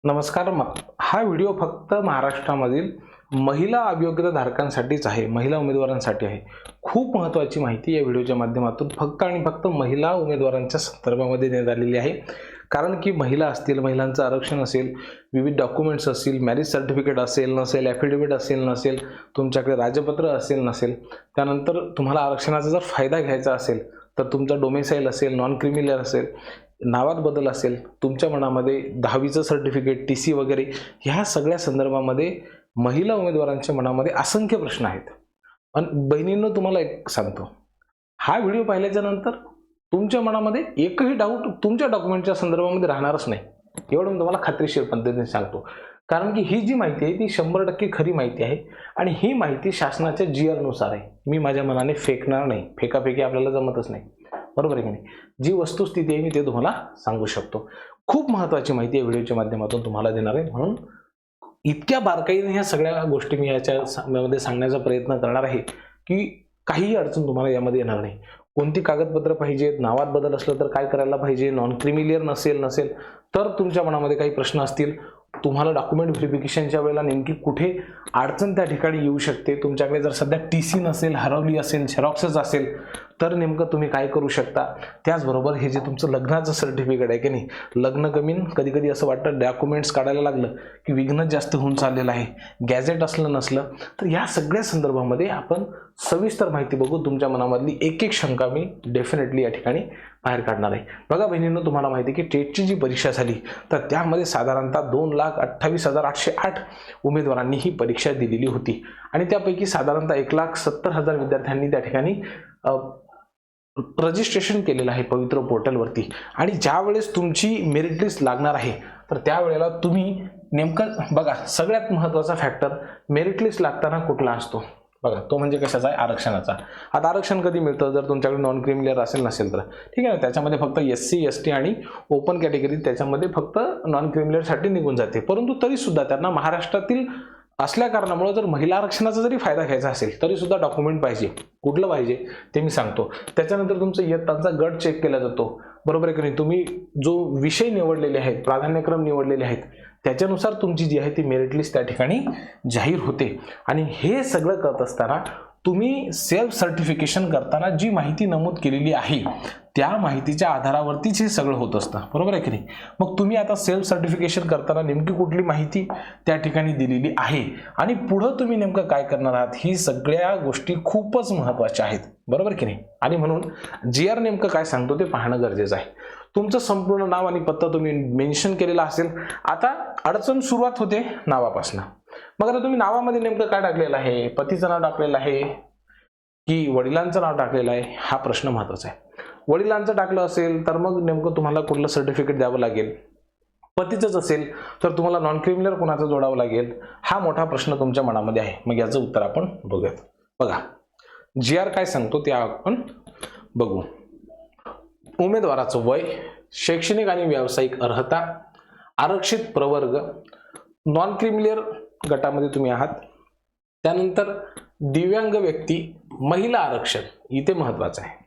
नमस्कार. हा व्हिडिओ फक्त महाराष्ट्रामधील महिला अभियोग्यता धारकांसाठीच आहे, महिला उमेदवारांसाठी आहे. खूप महत्त्वाची माहिती या व्हिडिओच्या माध्यमातून फक्त आणि फक्त महिला उमेदवारांच्या संदर्भामध्ये देण्यात आलेली आहे. कारण की महिला असतील, महिलांचं आरक्षण असेल, विविध डॉक्युमेंट्स असतील, मॅरेज सर्टिफिकेट असेल नसेल, ॲफिडेविट असेल नसेल, तुमच्याकडे राजपत्र असेल नसेल, त्यानंतर तुम्हाला आरक्षणाचा जर फायदा घ्यायचा असेल तर तुमचा डोमेसाईल असेल, नॉन क्रिमिलियर असेल, नावात बदल असेल, तुमच्या मनामध्ये 10वीचं सर्टिफिकेट, TC वगैरे, ह्या सगळ्या संदर्भामध्ये महिला उमेदवारांच्या मनामध्ये असंख्य प्रश्न आहेत. आणि बहिणींनो, तुम्हाला एक सांगतो, हा व्हिडिओ पाहिल्याच्या नंतर तुमच्या मनामध्ये एकही डाऊट तुमच्या डॉक्युमेंटच्या संदर्भामध्ये राहणारच नाही, एवढं मी तुम्हाला खात्रीशीर पद्धतीने सांगतो. कारण की ही जी माहिती आहे ती 100% खरी माहिती आहे आणि ही माहिती शासनाच्या GR नुसार आहे. मी माझ्या मनाने फेकणार नाही, फेकाफेकी आपल्याला जमतच नाही, बरोबर आहे की नाही. जी वस्तुस्थिती आहे मी ते तुम्हाला सांगू शकतो. खूप महत्त्वाची माहिती या व्हिडिओच्या माध्यमातून तुम्हाला देणार आहे, म्हणून इतक्या बारकाईने ह्या सगळ्या गोष्टी मी याच्यामध्ये सांगण्याचा प्रयत्न करणार आहे की काहीही अडचण तुम्हाला यामध्ये येणार नाही. कोणती कागदपत्र पाहिजेत, नावात बदल असलं तर काय करायला पाहिजे, नॉन क्रिमिलियर नसेल तर तुमच्या मनामध्ये काही प्रश्न असतील, तुम्हाला डॉक्युमेंट व्हेरिफिकेशनच्या वेळेला नेमकी कुठे अडचण त्या ठिकाणी येऊ शकते, तुमच्याकडे जर सध्या TC नसेल, हरवली असेल, झेरॉक्सच असेल तर नेमकं तुम्ही काय करू शकता. त्याचबरोबर हे जे तुमचं लग्नाचं सर्टिफिकेट आहे की नाही, लग्न कमीन कधी कधी असं वाटतं डॉक्युमेंट्स काढायला लागलं की विघ्न जास्त होऊन चाललेलं आहे, गॅझेट असलं नसलं तर या सगळ्या संदर्भामध्ये आपण सविस्तर माहिती बघू. तुमच्या मनामधली एक एक शंका मी डेफिनेटली या ठिकाणी बाहेर काढणार आहे. बघा बहिणींनो, तुम्हाला माहिती आहे की टेटची जी परीक्षा झाली तर त्यामध्ये साधारणतः 2,28,808 उमेदवारांनी ही परीक्षा दिलेली होती आणि त्यापैकी साधारणतः 1,70,000 विद्यार्थ्यांनी त्या ठिकाणी रजिस्ट्रेशन केलेलं आहे पवित्र पोर्टलवरती. आणि ज्या वेळेस तुमची मेरिट लिस्ट लागणार आहे तर त्यावेळेला तुम्ही नेमकं बघा, सगळ्यात महत्त्वाचा फॅक्टर मेरिट लिस्ट लागताना कुठला असतो बघा, तो म्हणजे कशाचा आहे, आरक्षणाचा. आता आरक्षण कधी मिळतं, जर तुमच्याकडे नॉन क्रिमिलियर असेल नसेल तर ठीक आहे ना, त्याच्यामध्ये फक्त SC ST आणि ओपन कॅटेगरी त्याच्यामध्ये फक्त नॉन क्रिमिलियरसाठी निघून जाते. परंतु तरी सुद्धा त्यांना महाराष्ट्रातील असल्या कारणामुळे जर महिला आरक्षणाचा जरी फायदा घ्यायचा असेल तरी सुद्धा डॉक्युमेंट पाहिजे. कुठलं पाहिजे ते मी सांगतो. त्याच्यानंतर तुमचं इयत्तांचा गट चेक केला जातो, बरोबर आहे की नाही. तुम्ही जो विषय निवडलेले आहेत, प्राधान्यक्रम निवडलेले आहेत, त्याच्यानुसार तुमची जी आहे ती मेरिट लिस्ट त्या ठिकाणी जाहीर होते. आणि हे सगळं करत असताना तुम्ही सेल्फ सर्टिफिकेशन करताना जी माहिती नमूद केलेली आहे त्या माहितीच्या आधारावरतीच हे सगळं होत असतं, बरोबर आहे की नाही. मग तुम्ही आता सेल्फ सर्टिफिकेशन करताना नेमकी कुठली माहिती त्या ठिकाणी दिलेली आहे आणि पुढं तुम्ही नेमकं काय करणार आहात, ही सगळ्या गोष्टी खूपच महत्त्वाच्या आहेत, बरोबर की नाही. आणि म्हणून GR नेमकं काय सांगतो ते पाहणं गरजेचं आहे. तुमचं संपूर्ण नाव आणि पत्ता तुम्ही मेन्शन केलेला असेल. आता अडचण सुरुवात होते नावापासून. मग आता तुम्ही नावामध्ये नेमकं काय टाकलेलं आहे, पतीचं नाव टाकलेलं आहे की वडिलांचं नाव टाकलेलं आहे, हा प्रश्न महत्त्वाचा आहे. वडिलांचं टाकलं असेल तर मग नेमकं तुम्हाला कुठलं सर्टिफिकेट द्यावं लागेल, पतीचंच असेल तर तुम्हाला नॉन क्रिमिलियर कोणाचं जोडावं लागेल, हा मोठा प्रश्न तुमच्या मनामध्ये आहे. मग याचं उत्तर आपण बघूयात. बघा GR काय सांगतो ते आपण बघू. उमेदवाराचं वय, शैक्षणिक आणि व्यावसायिक अर्हता, आरक्षित प्रवर्ग, नॉन क्रिमिलियर गटामध्ये तुम्ही आहात, त्यानंतर दिव्यांग व्यक्ती, महिला आरक्षण, इथे महत्त्वाचं आहे.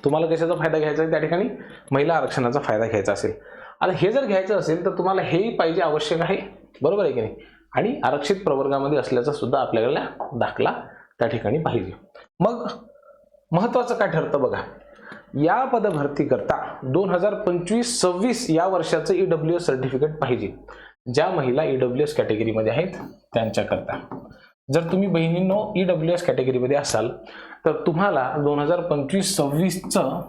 तुम्हाला कशाचा फायदा घ्यायचा आहे, त्या ठिकाणी महिला आरक्षणाचा फायदा घ्यायचा असेल. आता हे जर घ्यायचं असेल तर तुम्हाला हेही पाहिजे, आवश्यक आहे, बरोबर आहे की नाही. आणि आरक्षित प्रवर्गामध्ये असल्याचा सुद्धा आपल्याला दाखला त्या ठिकाणी पाहिजे. मग महत्त्वाचं काय ठरतं बघा, या पदभरती करता 2025-26 या वर्षाचं EWS सर्टिफिकेट पाहिजे. ज्या महिला EWS कॅटेगरीमध्ये आहेत त्यांच्याकरता. जर तुम्ही बहिणींनो EWS कॅटेगरीमध्ये असाल तर तुम्हाला 2025-26चं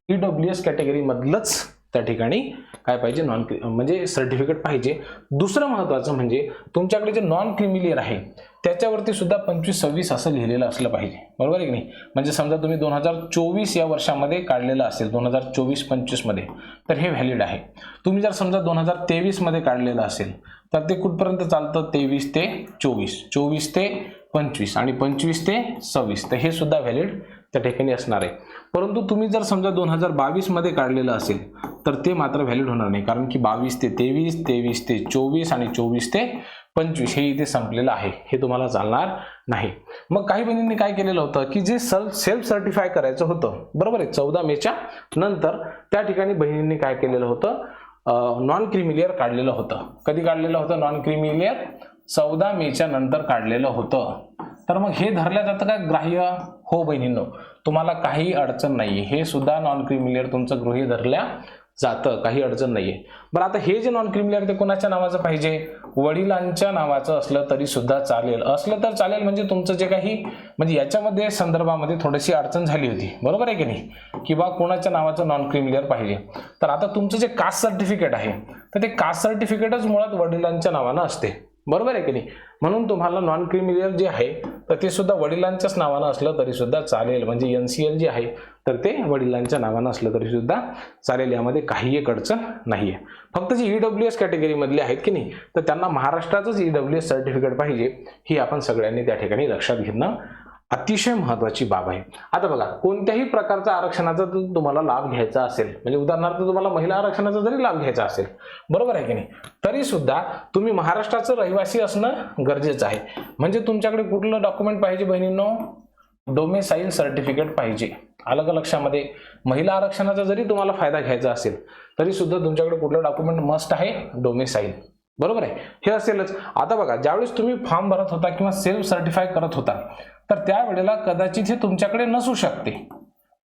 EWS कॅटेगरीमधलंच त्या ठिकाणी काय पाहिजे, म्हणजे सर्टिफिकेट पाहिजे. दुसरं महत्त्वाचं म्हणजे तुमच्याकडे जे नॉन क्रिमिलियर आहे त्याच्यावरती सुद्धा 25-26 असं लिहिलेलं असलं पाहिजे, बरोबर आहे की नाही. म्हणजे समजा तुम्ही 2024 या वर्षामध्ये काढलेलं असेल, 2024-25 मध्ये, तर हे व्हॅलिड आहे. तुम्ही जर समजा 2023 मध्ये काढलेलं असेल तर ते कुठपर्यंत चालतं, 23 ते 24, 24 ते 25 आणि 25 ते 26, तर हे सुद्धा व्हॅलिड त्या ठिकाणी असणार आहे. परंतु तुम्ही जर समजा 2022 मध्ये काढलेलं असेल तर ते मात्र व्हॅलिड होणार नाही, कारण की 22 ते 23, 23 ते 24 आणि 24 ते 25 हे इथे संपलेलं आहे, हे तुम्हाला चालणार नाही. मग काही बहिणींनी काय केलेलं होतं की जे सेल्फ सर्टिफाय करायचं होतं, बरोबर आहे, 14 मेच्या नंतर त्या ठिकाणी बहिणींनी काय केलेलं होतं, नॉन क्रिमिलियर काढलेलं होतं. कधी काढलेलं होतं नॉन क्रिमिलियर? 14 मेच्या नंतर काढलेलं होतं. तर मग हे धरल्या जातं का ग्राह्य? हो बहिणींनो, तुम्हाला काही अडचण नाहीये, हे सुद्धा नॉन क्रिमिलियर तुमचं गृहीत धरल्या जातं, काही अडचण नाहीये. बरं, आता हे जे नॉन क्रिमिलियर ते कोणाच्या नावाचं पाहिजे? वडिलांच्या नावाचं असलं तरी सुद्धा चालेल. असलं तर चालेल, म्हणजे तुमचं जे काही म्हणजे याच्यामध्ये संदर्भामध्ये थोडीशी अडचण झाली होती, बरोबर आहे की नाही, की बा कोणाच्या नावाचं नॉन क्रिमिलियर पाहिजे. तर आता तुमचं जे कास्ट सर्टिफिकेट आहे तर ते कास्ट सर्टिफिकेटच मुळात वडिलांच्या नावानं असते, बरोबर आहे की नाही. म्हणून तुम्हाला नॉन क्रिमिलियर जे आहे तर ते सुद्धा वडिलांच्याच नावानं असलं तरी सुद्धा चालेल, म्हणजे NCL जे आहे तर ते वडिलांच्या नावानं असलं तरी सुद्धा चालेल, यामध्ये काही एक अडचण नाहीये. फक्त जे EWS कॅटेगरी मधले आहेत की नाही तर त्यांना महाराष्ट्राचंच EWS सर्टिफिकेट पाहिजे, ही आपण सगळ्यांनी त्या ठिकाणी लक्षात घेणं अतिशय महत्त्वाची बाब आहे. आता बघा, कोणत्याही प्रकारचा आरक्षणाचा तुम्हाला लाभ घ्यायचा असेल, म्हणजे उदाहरणार्थ तुम्हाला महिला आरक्षणाचा जरी लाभ घ्यायचा असेल, बरोबर आहे की नाही, तरी सुद्धा तुम्ही महाराष्ट्राचं रहिवासी असणं गरजेचं आहे. म्हणजे तुमच्याकडे कुठलं डॉक्युमेंट पाहिजे बहिणींनो? डोमेसाईल सर्टिफिकेट पाहिजे. आलं का लक्षामध्ये? महिला आरक्षणाचा जरी तुम्हाला फायदा घ्यायचा असेल तरी सुद्धा तुमच्याकडे कुठलं डॉक्युमेंट मस्ट आहे? डोमेसाईल, बरोबर आहे, हे असेलच. आता बघा, ज्यावेळेस तुम्ही फॉर्म भरत होता किंवा सेल्फ सर्टिफाय करत होता तर त्यावेळेला कदाचित हे तुमच्याकडे नसू शकते,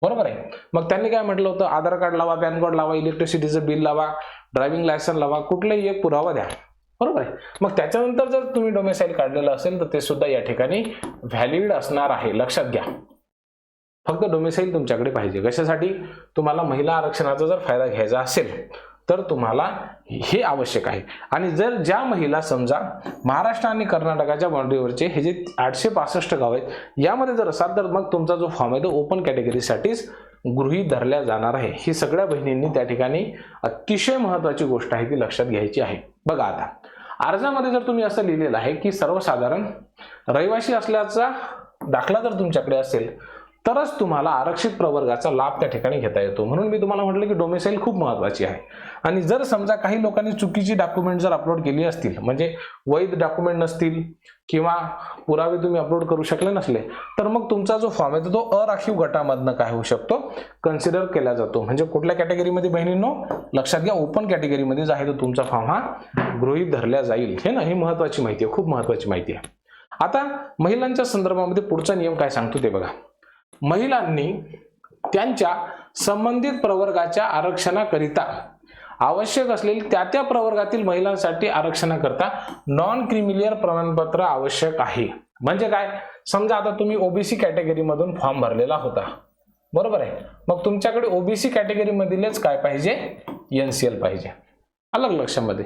बरोबर आहे. मग त्यांनी काय म्हटलं होतं? आधार कार्ड लावा, पॅन कार्ड लावा, इलेक्ट्रिसिटीचं बिल लावा, ड्रायव्हिंग लायसन लावा, कुठलाही एक पुरावा द्या, बरोबर आहे. मग त्याच्यानंतर जर तुम्ही डोमेसाईल काढलेलं असेल तर ते सुद्धा या ठिकाणी व्हॅलिड असणार आहे, लक्षात घ्या. फक्त डोमेसाईल तुमच्याकडे पाहिजे. कशासाठी? तुम्हाला महिला आरक्षणाचा जर फायदा घ्यायचा असेल तर तुम्हाला हे आवश्यक आहे. आणि जर ज्या महिला समजा महाराष्ट्र आणि कर्नाटकाच्या बाउंड्रीवरचे हे जे 865 गाव आहेत यामध्ये जर असाल तर मग तुमचा जो फॉर्म आहे तो ओपन कॅटेगरीसाठीच गृहीत धरल्या जाणार आहे. ही सगळ्या बहिणींनी त्या ठिकाणी अतिशय महत्त्वाची गोष्ट आहे ती लक्षात घ्यायची आहे. बघा, आता अर्जामध्ये जर तुम्ही असं लिहिलेलं आहे की सर्वसाधारण रहिवासी असल्याचा दाखला जर तुमच्याकडे असेल तरच तुम्हाला आरक्षित प्रवर्गाचा लाभ त्या ठिकाणी घेता येतो. म्हणून मी तुम्हाला म्हटलं की डोमेसाईल खूप महत्त्वाची आहे. आणि जर समजा काही लोकांनी चुकीची डॉक्युमेंट जर अपलोड केली असतील, म्हणजे वैध डॉक्युमेंट नसतील किंवा पुरावे तुम्ही अपलोड करू शकले नसले, तर मग तुमचा जो फॉर्म आहे तो अराखीव गटामधनं काय होऊ शकतो? कन्सिडर केला जातो. म्हणजे कुठल्या कॅटेगरीमध्ये बहिणींनो? लक्षात घ्या, ओपन कॅटेगरीमध्ये जो आहे तो तुमचा फॉर्म हा गृहीत धरला जाईल. हे ना, ही महत्त्वाची माहिती आहे, खूप महत्त्वाची माहिती आहे. आता महिलांच्या संदर्भामध्ये पुढचा नियम काय सांगतो ते बघा. महिलांनी त्यांच्या संबंधित प्रवर्गाच्या आरक्षणाकरिता आवश्यक असलेली त्या प्रवर्गातील महिलांसाठी आरक्षणाकरिता नॉन क्रिमिलियर प्रमाणपत्र आवश्यक आहे. म्हणजे काय? समजा आता तुम्ही ओबीसी कॅटेगरी मधून फॉर्म भरलेला होता, बरोबर आहे. मग तुमच्याकडे ओबीसी कॅटेगरी मधीलच काय पाहिजे? NCL पाहिजे. अलग लक्षामध्ये.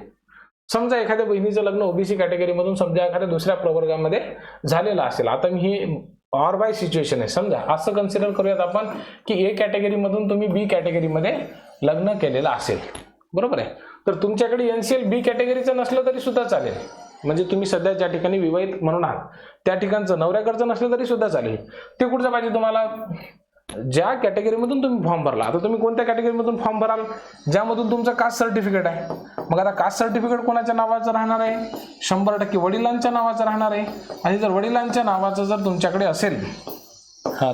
समजा एखाद्या बहिणीचं लग्न ओबीसी कॅटेगरी मधून समजा एखाद्या दुसऱ्या प्रवर्गामध्ये झालेलं असेल. आता मी ही ऑर बाय सिच्युएशन आहे, समजा असं कन्सिडर करूयात आपण की A कॅटेगरी मधून तुम्ही B कॅटेगरीमध्ये लग्न केलेलं असेल, बरोबर आहे. तर तुमच्याकडे NCL B कॅटेगरीचं नसलं तरी सुद्धा चालेल. म्हणजे तुम्ही सध्या ज्या ठिकाणी विवाहित म्हणून आहात त्या ठिकाणचं नवऱ्याकडचं नसलं तरी सुद्धा चालेल. ते कुठचं पाहिजे तुम्हाला? ज्या कॅटेगरीमधून तुम्ही फॉर्म भरला. आता तुम्ही कोणत्या कॅटेगरीमधून फॉर्म भराल? ज्यामधून तुमचं कास्ट सर्टिफिकेट आहे. मग आता कास्ट सर्टिफिकेट कोणाच्या नावाचं राहणार आहे? 100% वडिलांच्या नावाचं राहणार आहे. आणि जर वडिलांच्या नावाचं जर तुमच्याकडे असेल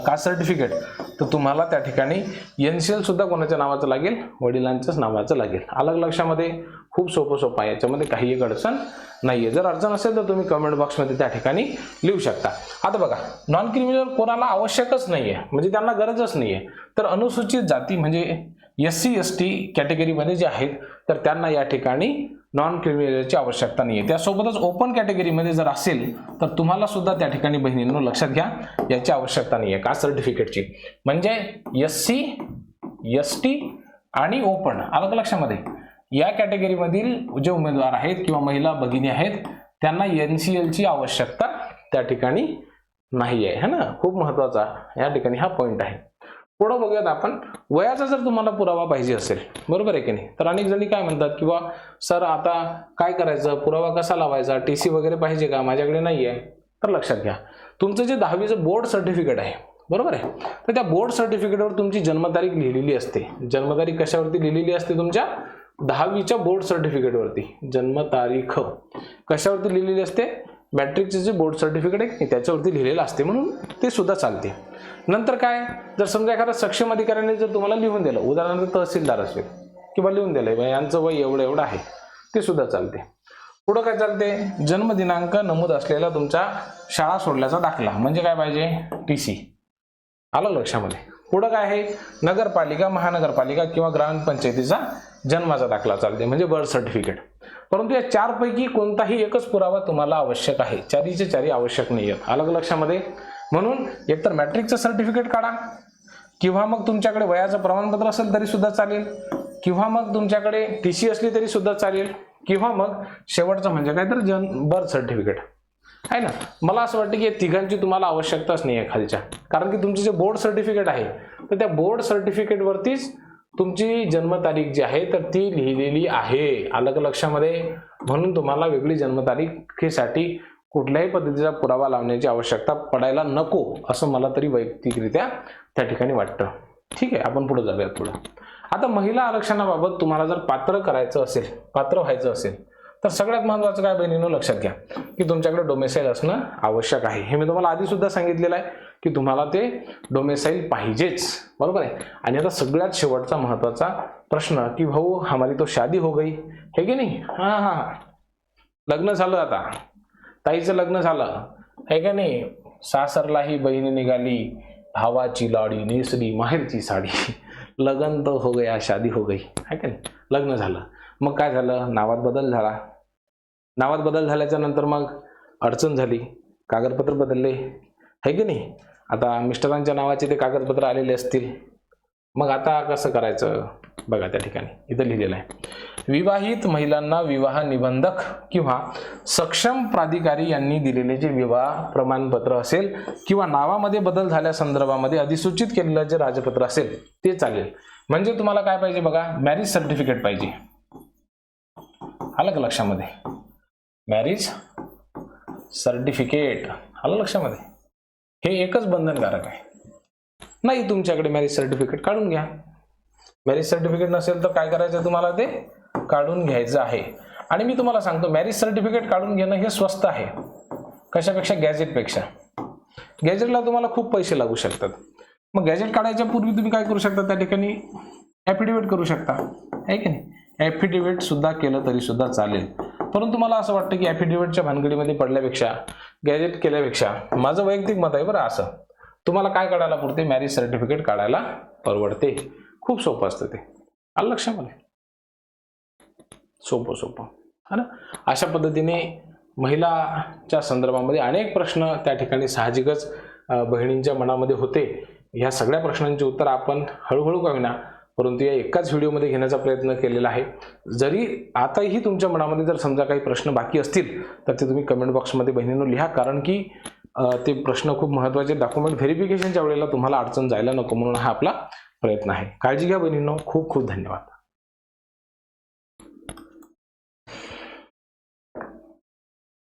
कास्ट सर्टिफिकेट तर तुम्हाला त्या ठिकाणी NCL सुद्धा कोणाच्या नावाचं लागेल? वडिलांच्याच नावाचं लागेल. अलग लक्षामध्ये. खूप सोपं आहे, याच्यामध्ये काही एक अडचण नाहीये. जर अडचण असेल तर तुम्ही कमेंट बॉक्समध्ये त्या ठिकाणी लिहू शकता. आता बघा, नॉन क्रिमिनल कोणाला आवश्यकच नाहीये, म्हणजे त्यांना गरजच नाहीये. तर अनुसूचित जाती म्हणजे SC ST कॅटेगरीमध्ये जे आहेत तर त्यांना या ठिकाणी नॉन क्रिमिनलची आवश्यकता नाहीये. त्यासोबतच ओपन कॅटेगरीमध्ये जर असेल तर तुम्हाला सुद्धा त्या ठिकाणी बहिणींनो लक्षात घ्या, याची आवश्यकता नाहीये कास्ट सर्टिफिकेटची. म्हणजे SC ST आणि ओपन, अलग लक्षामध्ये, या कॅटेगरीमधील जे उमेदवार आहेत किंवा महिला भगिनी आहेत त्यांना NCL ची आवश्यकता त्या ठिकाणी नाही आहे, है ना. खूप महत्वाचा या ठिकाणी हा पॉइंट आहे. पुढे बघूयात आपण. वयाचा जर तुम्हाला पुरावा पाहिजे असेल, बरोबर आहे की नाही, तर अनेक जणी काय म्हणतात किंवा सर आता काय करायचं, पुरावा कसा लावायचा, TC वगैरे पाहिजे का? माझ्याकडे नाही आहे. तर लक्षात घ्या, तुमचं जे 10वीचं बोर्ड सर्टिफिकेट आहे, बरोबर आहे, तर त्या बोर्ड सर्टिफिकेटवर तुमची जन्मतारीख लिहिलेली असते. जन्मतारीख कशावरती लिहिलेली असते? तुमच्या 10वीच्या बोर्ड सर्टिफिकेटवरती जन्मतारीख कशावरती लिहिलेली असते? मॅट्रिकचे जे बोर्ड सर्टिफिकेट आहे त्याच्यावरती लिहिलेलं असते, म्हणून ते सुद्धा चालते. नंतर काय, जर समजा एखाद्या सक्षम अधिकाऱ्याने जर तुम्हाला लिहून दिलं, उदाहरणार्थ तहसीलदार असेल किंवा लिहून दिलंय यांचं वय एवढं एवढं आहे, ते सुद्धा चालते. पुढं काय चालते, जन्मदिनांक नमूद असलेला तुमचा शाळा सोडल्याचा दाखला, म्हणजे काय पाहिजे, TC. आलं लक्षामध्ये. पुढं काय आहे, नगरपालिका, महानगरपालिका किंवा ग्रामपंचायतीचा जन्माचा दाखला चालते, म्हणजे बर्थ सर्टिफिकेट. परंतु या चारपैकी कोणताही एकच पुरावा तुम्हाला आवश्यक आहे, चारीचे चारी आवश्यक नाही आहेत. आलं लक्षामध्ये. म्हणून एकतर मॅट्रिकचं सर्टिफिकेट काढा, किंवा मग तुमच्याकडे वयाचं प्रमाणपत्र असेल तरी सुद्धा चालेल, किंवा मग तुमच्याकडे TC असली तरी सुद्धा चालेल, किंवा मग शेवटचं म्हणजे काय तर बर्थ सर्टिफिकेट आहे ना. मला असं वाटतं की या तिघांची तुम्हाला आवश्यकताच नाही आहे खालच्या, कारण की तुमचे जे बोर्ड सर्टिफिकेट आहे तर त्या बोर्ड सर्टिफिकेट वरतीच तुमची जन्मतारीख जी आहे तर ती लिहिलेली आहे. अलग लक्षामध्ये. म्हणून तुम्हाला वेगळी जन्मतारीखीसाठी कुठल्याही पद्धतीचा पुरावा लावण्याची आवश्यकता पडायला नको, असं मला तरी वैयक्तिकरित्या त्या ठिकाणी वाटतं. ठीक आहे, आपण पुढे जाऊयात. पुढे आता महिला आरक्षणाबाबत तुम्हाला जर पात्र व्हायचं असेल तर सगळ्यात महत्त्वाचं काय बहिणींनो, लक्षात घ्या की तुमच्याकडे डोमेसाईल असणं आवश्यक आहे. हे मी तुम्हाला आधी सुद्धा सांगितलेलं आहे की तुम्हाला ते डोमेसाईल पाहिजेच, बरोबर आहे. आणि आता सगळ्यात शेवटचा महत्त्वाचा प्रश्न की भाऊ हमारी तो शादी हो गई है की नाही. लग्न झालं, आता ताईचं लग्न झालं है का नाही, सासरलाही बहीण निघाली, भावाची लाडी नेसली माहेरची साडी, लग्न तो हो गया शादी हो गई, है का नाही. लग्न झालं, मग काय झालं, नावात बदल झाला. नावात बदल झाल्याच्या नंतर मग अडचण झाली, कागदपत्र बदलले है की नाही. आता मिस्टरांच्या नावाचे ते कागदपत्र आलेले असतील, मग आता कसं करायचं बघा. त्या ठिकाणी इथं लिहिलेलं आहे, विवाहित महिलांना विवाह निबंधक किंवा सक्षम प्राधिकारी यांनी दिलेले जे विवाह प्रमाणपत्र असेल किंवा नावामध्ये बदल झाल्या संदर्भामध्ये अधिसूचित केलेलं जे राजपत्र असेल ते चालेल. म्हणजे तुम्हाला काय पाहिजे बघा, मॅरेज सर्टिफिकेट पाहिजे. आलं का लक्षामध्ये, मॅरेज सर्टिफिकेट आलं लक्षामध्ये. हे एकच बंधनकारक आहे. नाही तुमच्याकडे मॅरेज सर्टिफिकेट काढून घ्या. मॅरेज सर्टिफिकेट नसेल तर काय करायचं, तुम्हाला ते काढून घ्यायचं आहे. आणि मी तुम्हाला सांगतो, मॅरेज सर्टिफिकेट काढून घेणं हे स्वस्त आहे. कशापेक्षा, गॅजेटपेक्षा. गॅजेटला तुम्हाला खूप पैसे लागू शकतात. मग गॅजेट काढायच्या पूर्वी तुम्ही काय करू शकता, त्या ठिकाणी ॲफिडेविट करू शकता, आहे की नाही. ॲफिडेविट सुद्धा केलं तरी सुद्धा चालेल. परंतु मला असं वाटतं की ॲफिडेविटच्या भानगडीमध्ये पडल्यापेक्षा गॅजेट केल्यापेक्षा, माझं वैयक्तिक मत आहे बरं, असं तुम्हाला काय काढायला पुरते, मॅरेज सर्टिफिकेट काढायला परवडते. खूप सोपं असतं ते. आलं लक्षामध्ये, सोपं है ना. अशा पद्धतीने महिलाच्या संदर्भामध्ये अनेक प्रश्न त्या ठिकाणी साहजिकच बहिणींच्या मनामध्ये होते. ह्या सगळ्या प्रश्नांची उत्तर आपण हळूहळू का होईना परंतु या एकाच व्हिडिओमध्ये घेण्याचा प्रयत्न केलेला आहे. जरी आताही तुमच्या मनामध्ये जर समजा काही प्रश्न बाकी असतील तर ते तुम्ही कमेंट बॉक्समध्ये बहिणींनो लिहा, कारण की ते प्रश्न खूप महत्त्वाचे. डॉक्युमेंट व्हेरिफिकेशनच्या वेळेला तुम्हाला अडचण जायला नको म्हणून हा आपला प्रयत्न आहे. काळजी घ्या बहिणींनो. खूप खूप धन्यवाद.